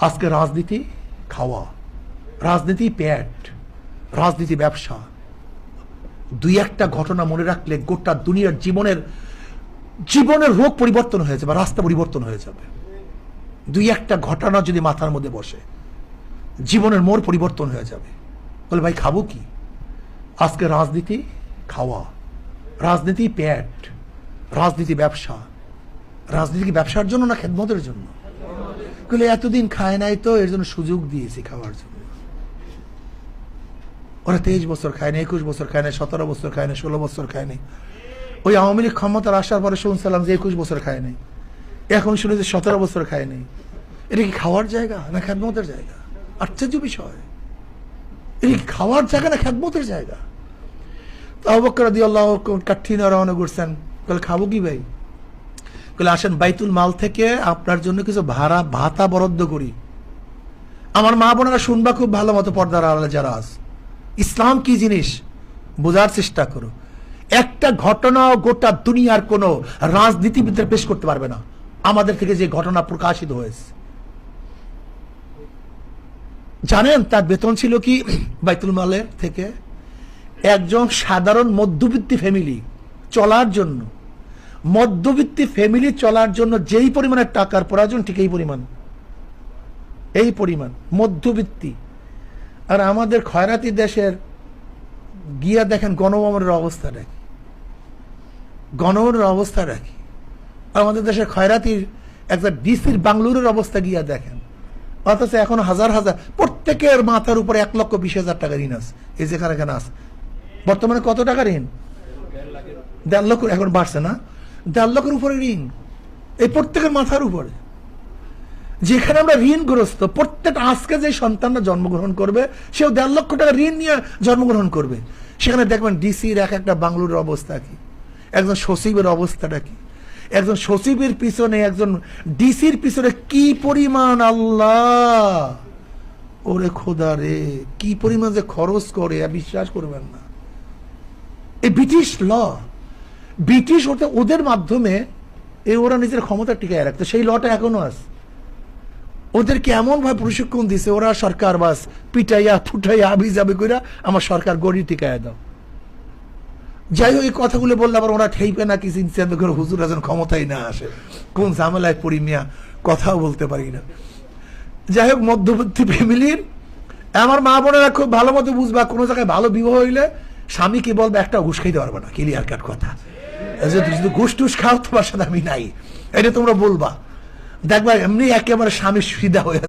আজকে রাজনীতি খাওয়া, রাজনীতি পেট, রাজনীতি ব্যবসা। দুই একটা ঘটনা মনে রাখলে গোটা দুনিয়ার জীবনের রোগ পরিবর্তন হয়ে যাবে, রাস্তা পরিবর্তন হয়ে যাবে। দুই একটা ঘটনা যদি মাথার মধ্যে বসে, জীবনের মোড় পরিবর্তন হয়ে যাবে। বলে ভাই খাবো কি? আজকে রাজনীতি খাওয়া, রাজনীতি পেট, রাজনীতি ব্যবসা। রাজনীতি কি ব্যবসার জন্য না খেদমতের জন্য? বলে এতদিন খায় নাই তো এর জন্য সুযোগ দিয়েছি খাওয়ার জন্য। ওরা 23 বছর খায় না, 21 বছর খায় না, 17 বছর খায় না, 16 বছর খায় নাই। ওই আওয়ামী লীগ ক্ষমতার আসার পরে শুনছিলাম যে 21 বছর খায় নাই, এখন শুনে যে 17 বছর খায় নাই। এটা কি খাওয়ার জায়গা না খেদমতের জায়গা? আশ্চর্য বিষয়। এটা কি খাওয়ার জায়গা না খেদমতের জায়গা? তো আবু বকর রাদিয়াল্লাহু আনহু কাঠিনা রওনা করছেন। বলে খাবো কি ভাই? বলে আসেন বাইতুল মাল থেকে আপনার জন্য কিছু ভাতা বরাদ্দ করি। আমার মা বোনেরা শুনবা খুব ভালো মতো, পর্দার আড়ালে যারা আছে, ইসলাম কি জিনিস বোঝার চেষ্টা করো। একটা ঘটনা গোটা দুনিয়ার কোন রাজনীতিবিদদের পেশ করতে পারবে না আমাদের থেকে যে ঘটনা প্রকাশিত হয়েছে। জানেন তার বেতন ছিল কি? বাইতুল মালের থেকে একজন সাধারণ মধ্যবিত্ত ফ্যামিলি চলার জন্য, মধ্যবিত্ত ফ্যামিলি চলার জন্য যেই পরিমাণের টাকার প্রয়োজন, ঠিক এই পরিমাণ মধ্যবিত্তি। আর আমাদের খয়রাতি দেশের গিয়া দেখেন গণভবনের অবস্থা রাখি, গণভবনের অবস্থা রাখি। আমাদের দেশের খয়রাতির একটা ডিসির বাংলুরের অবস্থা গিয়া দেখেন। অথচ এখন হাজার হাজার প্রত্যেকের মাথার উপরে 1,20,000 টাকা ঋণ আছে। এই যেখানে এখানে আছে বর্তমানে কত টাকা ঋণ? 1.5 লক্ষ, এখন বাড়ছে না? 1.5 লক্ষের উপরে ঋণ এই প্রত্যেকের মাথার উপরে। যেখানে আমরা ঋণগ্রস্ত, প্রত্যেকটা আজকে যে সন্তানরা জন্মগ্রহণ করবে সেও 1.5 লক্ষ টাকা ঋণ নিয়ে জন্মগ্রহণ করবে। সেখানে দেখবেন ডিসির একটা বাংলুরের অবস্থা কি, একজন সচিবের অবস্থাটা কি, একজন সচিবের পিছনে একজন ডিসির পিছনে কি পরিমাণ, আল্লাহ ওরে খোদা রে, কি পরিমাণ যে খরচ করে বিশ্বাস করবেন না। এই ব্রিটিশ ল, ব্রিটিশ ওদের মাধ্যমে ওরা নিজের ক্ষমতা টিকায় রাখতো। সেই লটা এখনো আছে। ওদেরকে এমন ভাবে প্রশিক্ষণ দিছে, ওরা সরকার বাস পিটাইয়া ফুটাইয়া আবি যাবে কইরা আমার সরকার গড়ি টিকায় দাও। যাই হোক, এই কথাগুলো বললে আবার ওরা ঠেইপে না কি চিন্তা করে হুজুর আছেন ক্ষমতায় না আসে, কোন ঝামেলায় পড়ি মিয়া, কথাও বলতে পারি না। যাই হোক, মধ্যবর্তী ফ্যামিলির আমার মা বোনেরা খুব ভালো মতো বুঝবা, কোনো জায়গায় ভালো বিবাহ হইলে স্বামী কি বলবে, একটা ঘুষ খাইতে পারবে না, ক্লিয়ার কাট কথা। যদি ঘুষ টুস খাও তোমার সাথে আমি নাই, এটা তোমরা বলবা। দেখবা এমনি একেবারে স্বামী সুবিধা হয়ে